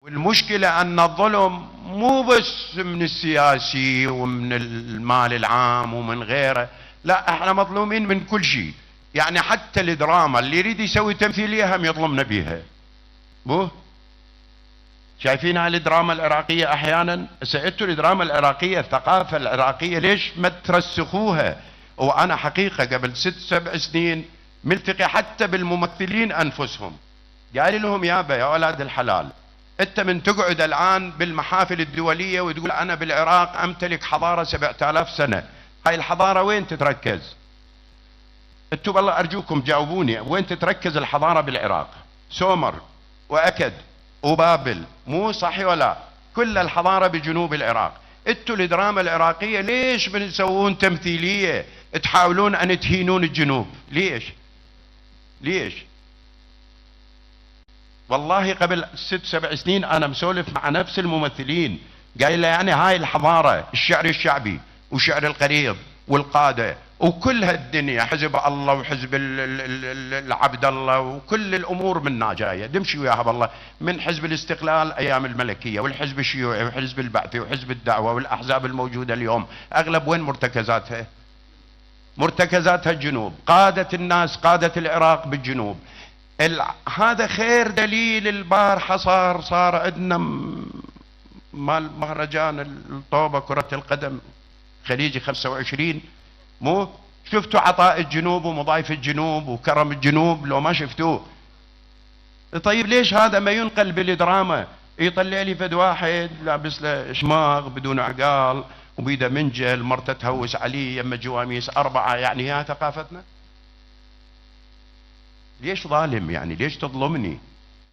والمشكلة أن الظلم مو بس من السياسي ومن المال العام ومن غيره، لا احنا مظلومين من كل شيء. يعني حتى الدراما اللي يريد يسوي تمثيلية هم يظلمنا بيها. بو شايفين هاي الدراما العراقية احيانا؟ سألتوا الدراما العراقية، الثقافة العراقية ليش ما ترسخوها؟ وانا حقيقة قبل 6-7 سنين ملتقي حتى بالممثلين انفسهم، قال لهم يابا يا اولاد الحلال، انت من تقعد الان بالمحافل الدولية وتقول انا بالعراق امتلك حضارة 7000 سنة، هاي الحضارة وين تتركز؟ انتم بالله ارجوكم جاوبوني، وين تتركز الحضارة بالعراق؟ سومر واكد وبابل، مو صحي ولا؟ كل الحضارة بجنوب العراق. انتوا الدراما العراقية ليش بنسوون تمثيلية تحاولون ان تهينون الجنوب؟ ليش؟ والله قبل 6-7 سنين انا مسولف مع نفس الممثلين، قايل له يعني هاي الحضارة، الشعر الشعبي وشعر القريض والقادة وكل هالدنيا، حزب الله وحزب العبد الله وكل الامور منا جايه تمشي وياها بالله، من حزب الاستقلال ايام الملكيه والحزب الشيوعي وحزب البعثي وحزب الدعوه والاحزاب الموجوده اليوم، اغلب وين مرتكزاتها؟ مرتكزاتها الجنوب، قاده الناس، قاده العراق بالجنوب. هذا خير دليل. البارحه صار عندنا مال مهرجان الطوبه كره القدم خليجي 25، مو شفتوا عطاء الجنوب ومضايف الجنوب وكرم الجنوب لو ما شفتوه؟ طيب ليش هذا ما ينقل بالدراما؟ يطلع لي فد واحد لابس له شماغ بدون عقال وبيده منجل، مرته تهوس عليه يم جواميس 4، يعني هي ثقافتنا؟ ليش ظالم؟ يعني ليش تظلمني؟